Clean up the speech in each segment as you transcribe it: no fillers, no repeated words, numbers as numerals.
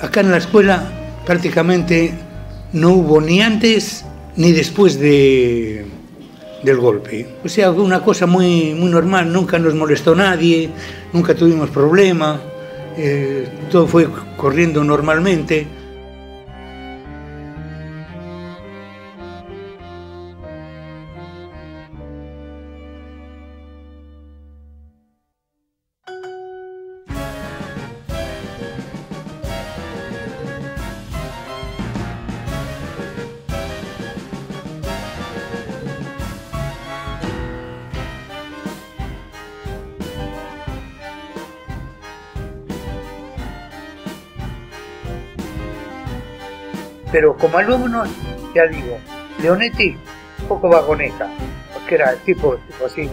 acá en la escuela prácticamente no hubo ni antes ni después del golpe. O sea, una cosa muy normal, nunca nos molestó nadie, nunca tuvimos problema, todo fue corriendo normalmente. Pero como alumnos, ya digo, Leonetti, un poco vagoneta, porque era el tipo así,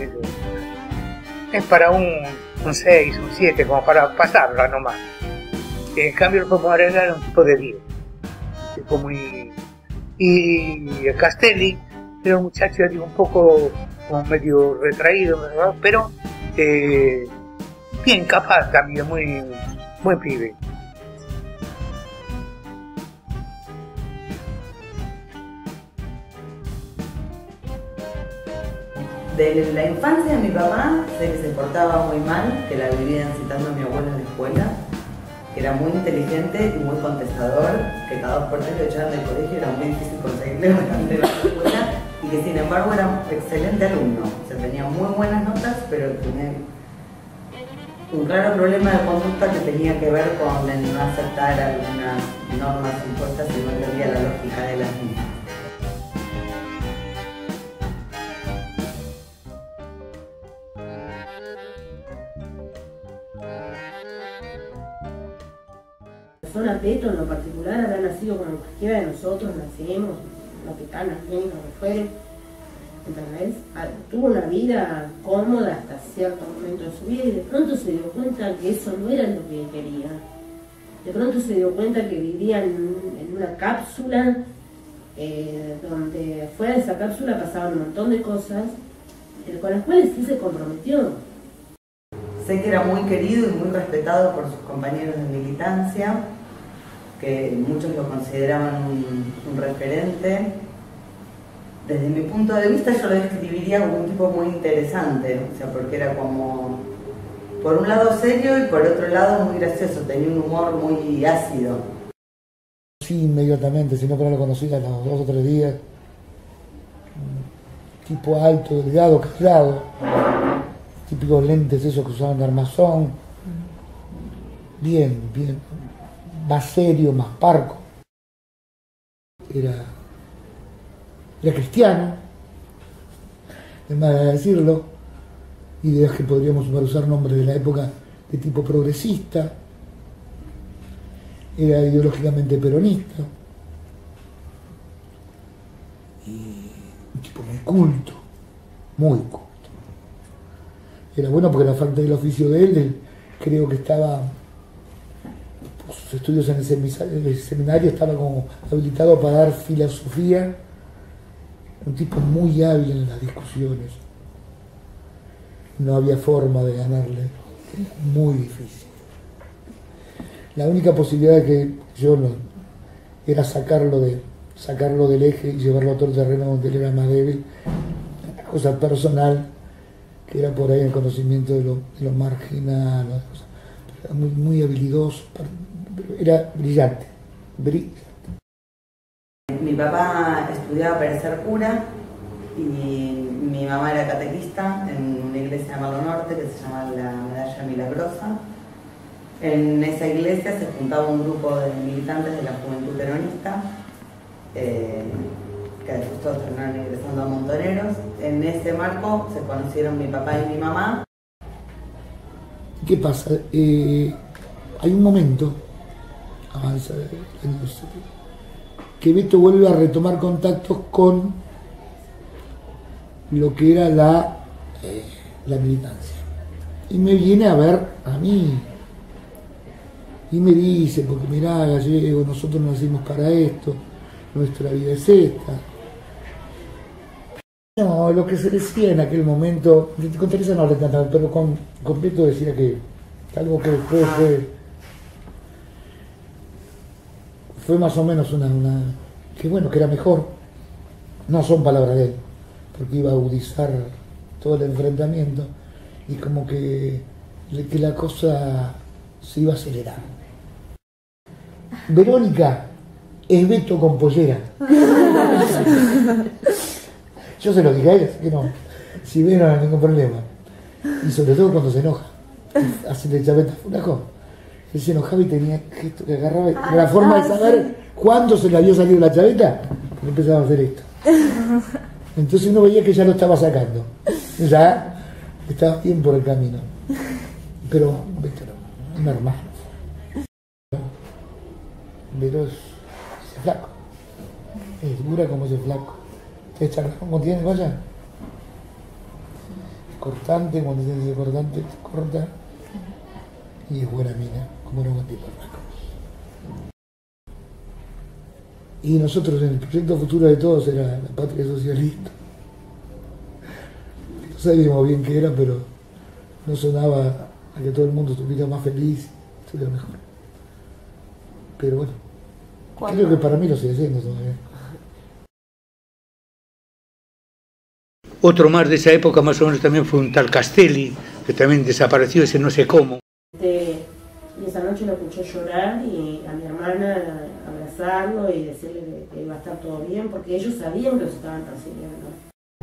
es para un 6, un 7, como para pasarla nomás. En cambio el Pomo Varela era un tipo de 10, tipo muy... Y el Castelli era un muchacho, ya digo, un poco como medio retraído, ¿verdad? Pero bien capaz también, muy buen pibe. De la infancia de mi papá, sé que se portaba muy mal, que la vivía citando a mi abuela en la escuela, que era muy inteligente y muy contestador, que cada 2 por 3 lo echaban del colegio, era muy difícil conseguirle bastante en la escuela, y que sin embargo era un excelente alumno. O sea, tenía muy buenas notas, pero tenía un claro problema de conducta que tenía que ver con el no aceptar algunas normas impuestas y no entendía la lógica de las mismas. Persona Peto en lo particular habrá nacido como cualquiera de nosotros nacimos, lo que tal, lo que fuere, ¿entendés? Tuvo una vida cómoda hasta cierto momento de su vida y de pronto se dio cuenta que eso no era lo que quería. De pronto se dio cuenta que vivía en una cápsula, donde fuera de esa cápsula pasaban un montón de cosas con las cuales sí se comprometió. Sé que era muy querido y muy respetado por sus compañeros de militancia, que muchos lo consideraban un referente. Desde mi punto de vista yo lo describiría como un tipo muy interesante, o sea, porque era como, por un lado serio y por otro lado muy gracioso, tenía un humor muy ácido. Sí, inmediatamente, si no que no lo conocía a los 2 o 3 días. Tipo alto, delgado, callado, típicos lentes esos que usaban de armazón. Bien, más serio, más parco. Era cristiano, es más de decirlo, ideas que podríamos usar nombres de la época de tipo progresista, era ideológicamente peronista, y un tipo muy culto. Era bueno porque la falta del oficio de él creo que estaba, por sus estudios en el seminario, estaba como habilitado para dar filosofía, un tipo muy hábil en las discusiones. No había forma de ganarle, muy difícil. La única posibilidad que yo era sacarlo del eje y llevarlo a otro terreno donde él era más débil, una cosa personal, que era por ahí el conocimiento de lo marginal, era muy habilidoso, era brillante. Mi papá estudiaba para ser cura y mi mamá era catequista en una iglesia de Malo Norte que se llama la Medalla Milagrosa. En esa iglesia se juntaba un grupo de militantes de la Juventud Peronista, que después todos terminaron ingresando a Montoneros. En ese marco se conocieron mi papá y mi mamá. ¿Qué pasa? Hay un momento, avanza años, que Beto vuelve a retomar contactos con lo que era la militancia. Y me viene a ver a mí. Y me dice, porque mirá, Gallego, nosotros nacimos para esto, nuestra vida es esta. No, lo que se decía en aquel momento, con Teresa no hablé tanto, pero con Beto decía que algo que después fue fue más o menos que bueno, que era mejor. No son palabras de él, porque iba a agudizar todo el enfrentamiento y como que la cosa se iba a acelerar. Verónica es Beto con pollera. Yo se lo dije a ella, así que no, si ve no hay ningún problema. Y sobre todo cuando se enoja, así le chaveta fulaco. Él se enojaba y tenía gesto que agarraba, y la forma de saber cuándo se le había salido la chaveta, y empezaba a hacer esto. Entonces uno veía que ya lo estaba sacando, ya estaba bien por el camino. Pero Beto no, un hermano. Beto es flaco, es dura como ese flaco. ¿Ustedes charlan como tienen, vaya? Es cortante, cuando tiene que ser cortante, es corta. Y es buena mina, como era un tipo flaco. Y nosotros en el proyecto futuro de todos era la patria socialista. No sabíamos bien qué era, pero no sonaba a que todo el mundo estuviera más feliz, estuviera mejor. Pero bueno, creo que para mí lo sigue siendo todavía. Otro más de esa época más o menos también fue un tal Castelli, que también desapareció, ese no sé cómo. Y esa noche lo escuché llorar y a mi hermana abrazarlo y decirle que iba a estar todo bien, porque ellos sabían que los estaban persiguiendo.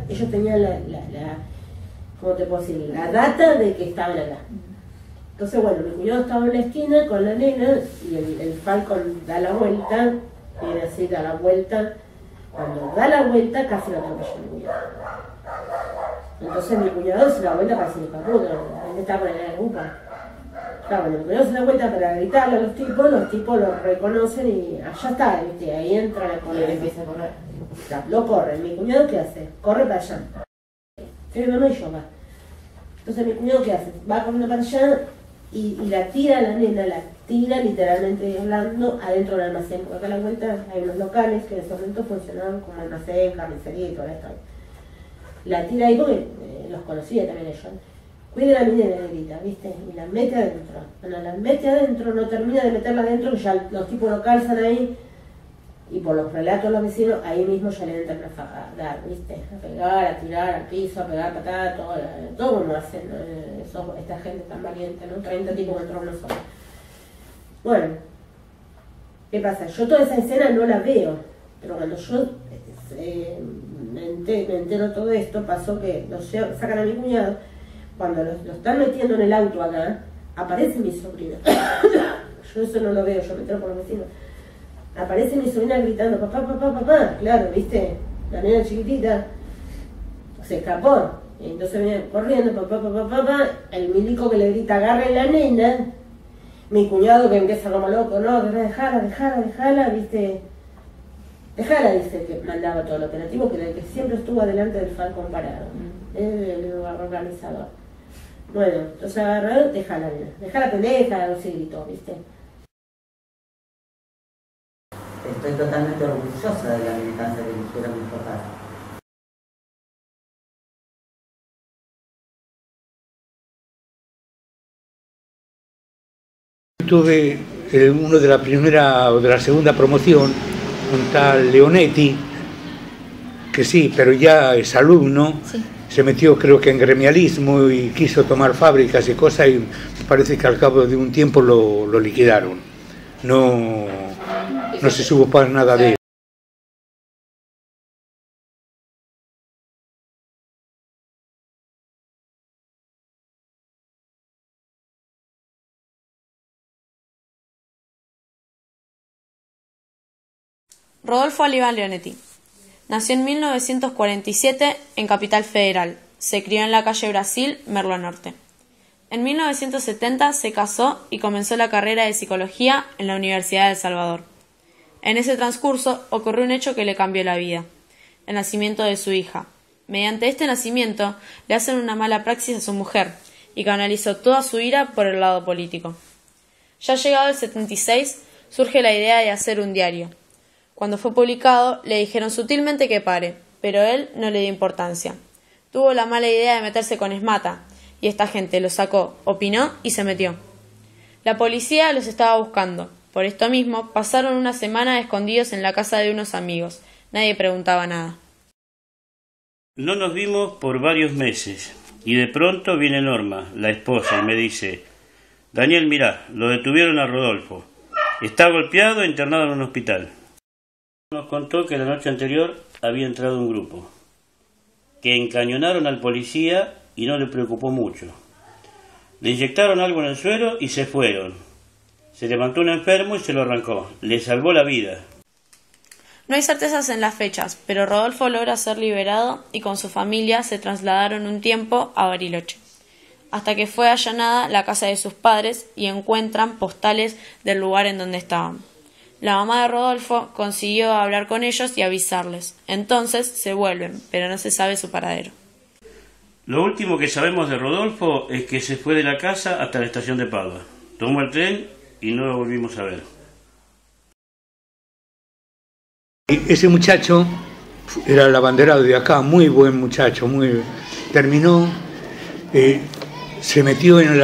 Ellos tenían ¿cómo te puedo decir? La data de que estaban acá. Entonces, bueno, mi cuñado estaba en la esquina con la nena y el Falcon da la vuelta, viene así, da la vuelta. Cuando da la vuelta, casi lo atropella mi cuñado. Entonces mi cuñado se da vuelta para decir, puta, él estaba con la upa. Claro, cuando mi cuñado se da vuelta para gritarle a los tipos lo reconocen y allá está, ¿viste? Ahí entra la correa. Y empieza a correr. Claro, lo corre. Mi cuñado, ¿qué hace? Corre para allá. Pero no, y yo va. Entonces mi cuñado, ¿qué hace? Va corriendo para allá y la tira a la nena, la tira literalmente hablando adentro del almacén, porque acá a la vuelta hay unos locales que en ese momento funcionaban como almacén, carnicería y todo esto. La tira ahí porque los conocía también ellos. Cuide a la nena, le grita, ¿viste? Y la mete adentro. Bueno, la mete adentro, no termina de meterla adentro, ya los tipos lo calzan ahí. Y por los relatos de los vecinos, ahí mismo ya le entran a dar, ¿viste? A pegar, a tirar al piso, a pegar patadas, todo como hacen esta gente tan valiente, ¿no? 30 tipos contra uno solo. Bueno, ¿qué pasa? Yo toda esa escena no la veo, pero cuando yo me entero todo esto, pasó que sacan a mi cuñado, cuando lo están metiendo en el auto acá, aparece mi sobrina. Yo eso no lo veo, yo me entero por los vecinos. Aparece mi sobrina gritando, papá, papá, papá, claro, ¿viste? La nena chiquitita se escapó. Y entonces viene corriendo, papá, papá, papá, el milico que le grita, agarren la nena. Mi cuñado que empieza como loco, no, dejala, ¿viste? Dejala, dice, que mandaba todo el operativo, que siempre estuvo adelante del Falcon parado. El organizador. Bueno, entonces agarraron, dejala pendeja, algo así gritó, ¿viste? Estoy totalmente orgullosa de la militancia que eligieron mis papás. Tuve uno de la primera o de la segunda promoción, un tal Leonetti, que sí, pero ya es alumno, sí. Se metió creo que en gremialismo y quiso tomar fábricas y cosas y parece que al cabo de un tiempo lo liquidaron. No se supo para nada de él. Rodolfo Aníbal Leonetti. Nació en 1947 en Capital Federal. Se crió en la calle Brasil, Merlo Norte. En 1970 se casó y comenzó la carrera de psicología en la Universidad de El Salvador. En ese transcurso ocurrió un hecho que le cambió la vida: el nacimiento de su hija. Mediante este nacimiento le hacen una mala praxis a su mujer y canalizó toda su ira por el lado político. Ya llegado el 76, surge la idea de hacer un diario. Cuando fue publicado, le dijeron sutilmente que pare, pero él no le dio importancia. Tuvo la mala idea de meterse con Esmata, y esta gente lo sacó, opinó y se metió. La policía los estaba buscando, Por esto mismo, pasaron una semana escondidos en la casa de unos amigos. Nadie preguntaba nada. No nos vimos por varios meses, y de pronto viene Norma, la esposa, y me dice: Daniel, mirá, lo detuvieron a Rodolfo. Está golpeado e internado en un hospital. Nos contó que la noche anterior había entrado un grupo, que encañonaron al policía y no le preocupó mucho. Le inyectaron algo en el suero y se fueron. Se levantó un enfermo y se lo arrancó. Le salvó la vida. No hay certezas en las fechas, pero Rodolfo logra ser liberado y con su familia se trasladaron un tiempo a Bariloche, hasta que fue allanada la casa de sus padres y encuentran postales del lugar en donde estaban. La mamá de Rodolfo consiguió hablar con ellos y avisarles. Entonces se vuelven, pero no se sabe su paradero. Lo último que sabemos de Rodolfo es que se fue de la casa hasta la estación de Padua. Tomó el tren y no lo volvimos a ver. Ese muchacho era el abanderado de acá, muy buen muchacho, terminó, se metió en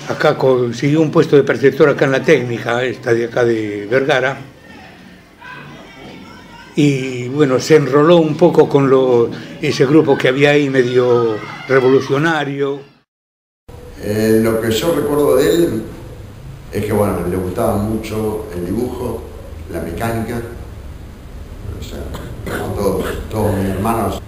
acá consiguió un puesto de preceptor acá en la técnica, esta de acá de Vergara, y bueno, se enroló un poco con ese grupo que había ahí medio revolucionario. Lo que yo recuerdo de él es que bueno, le gustaba mucho el dibujo, la mecánica, o sea, como todos mis hermanos,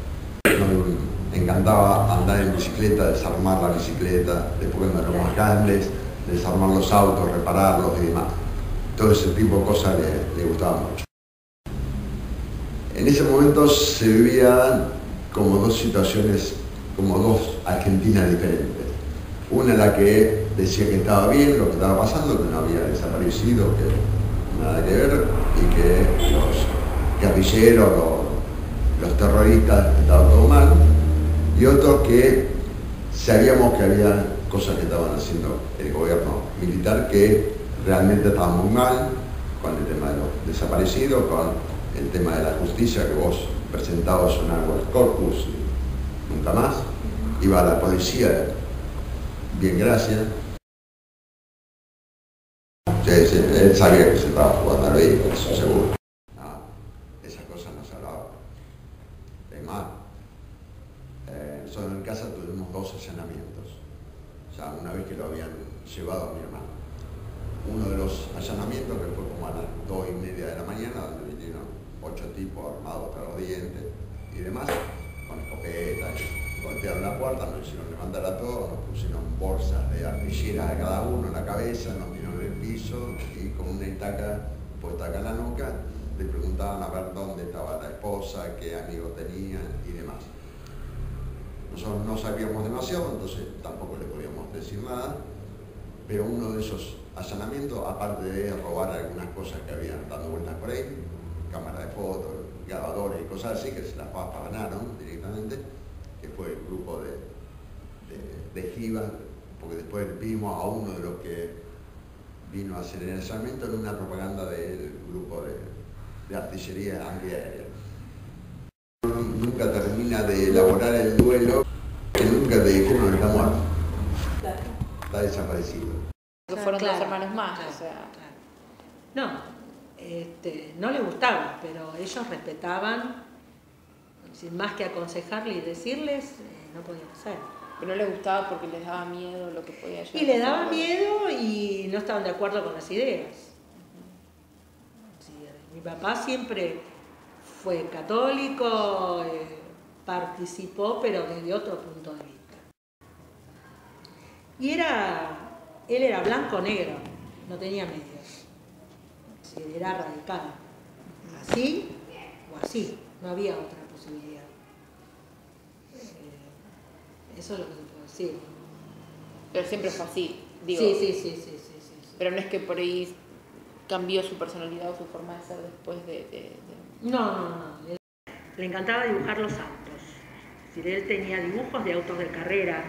me encantaba andar en bicicleta, desarmar la bicicleta, después me los cables, desarmar los autos, repararlos y demás. Todo ese tipo de cosas le gustaba mucho. En ese momento se vivían como dos situaciones, como dos Argentinas diferentes. Una en la que decía que estaba bien lo que estaba pasando, que no había desaparecido, que nada que ver, y que los guerrilleros, los terroristas estaban todo mal, y otros que sabíamos que había cosas que estaban haciendo el gobierno militar que realmente estaban muy mal, con el tema de los desaparecidos, con el tema de la justicia, que vos presentabas un habeas corpus y nunca más, iba a la policía, bien, gracias. Él sabía que se estaba jugando al vehículo, eso seguro. No, esas cosas no se hablaban. Es más, nosotros en casa tuvimos 2 allanamientos. O sea, una vez que lo habían llevado a mi hermano. Uno de los allanamientos que fue como a las 2:30 de la mañana, donde vinieron 8 tipos armados hasta los dientes y demás, con escopetas, golpearon la puerta, nos hicieron levantar a todos, nos pusieron bolsas de arpilleras a cada uno en la cabeza, nos tiraron en el piso y con una estaca puesta acá en la nuca, le preguntaban a ver dónde estaba la esposa, qué amigos tenían y demás. Nosotros no sabíamos demasiado, entonces tampoco le podíamos decir nada, pero uno de esos allanamientos, aparte de robar algunas cosas que habían dando vueltas por ahí, cámaras de fotos, grabadores y cosas así, que se las ganaron directamente, que fue el grupo de Giva, porque después vimos a uno de los que vino a hacer el allanamiento en una propaganda del grupo de artillería antiaérea. Nunca termina de elaborar el duelo, que nunca te dijeron que está muerto, está desaparecido. Fueron 2 hermanos más, o sea. No, no le gustaba, pero ellos respetaban, sin más que aconsejarle y decirles, no podían hacer. Pero no les gustaba porque les daba miedo lo que podía llegar. Y les daba miedo y no estaban de acuerdo con las ideas. Sí, mi papá siempre fue católico, participó, pero desde otro punto de vista. Y él era blanco-negro, no tenía medios. Era radical. Así o así, no había otra posibilidad. Eso es lo que se puede decir. Pero siempre fue así, digo. Sí. Pero no es que por ahí cambió su personalidad o su forma de ser después de... No. Le encantaba dibujar los autos. Es decir, él tenía dibujos de autos de carrera.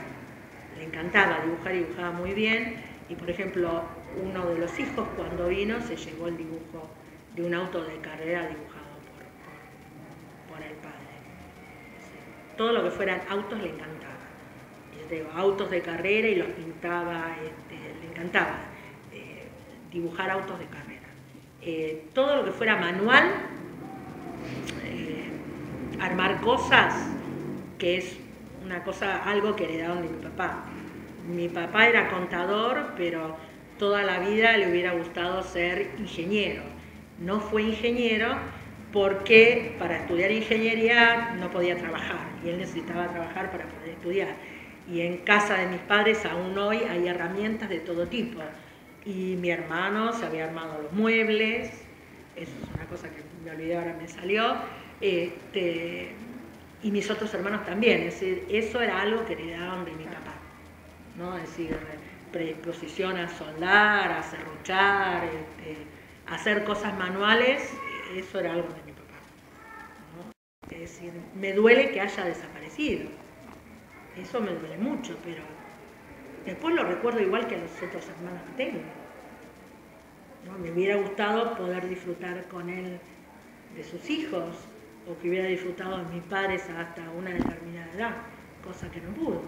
Le encantaba dibujar, dibujaba muy bien. Y por ejemplo, uno de los hijos cuando vino se llevó el dibujo de un auto de carrera dibujado por el padre. Sí. Todo lo que fueran autos le encantaba. Autos de carrera y los pintaba, le encantaba. dibujar autos de carrera. Todo lo que fuera manual, armar cosas, que es una cosa, algo que heredaron de mi papá. Mi papá era contador, pero toda la vida le hubiera gustado ser ingeniero. No fue ingeniero porque para estudiar ingeniería no podía trabajar y él necesitaba trabajar para poder estudiar. Y en casa de mis padres aún hoy hay herramientas de todo tipo. Y mi hermano se había armado los muebles, eso es una cosa que me olvidé, ahora me salió, y mis otros hermanos también, es decir, eso era algo que heredaron de mi papá, ¿no? Es decir, predisposición a soldar, a serruchar, hacer cosas manuales, eso era algo de mi papá, ¿no? Es decir, me duele que haya desaparecido, eso me duele mucho, pero después lo recuerdo igual que a los otros hermanos que tengo, ¿no? Me hubiera gustado poder disfrutar con él de sus hijos, o que hubiera disfrutado de mis padres hasta una determinada edad, cosa que no pudo.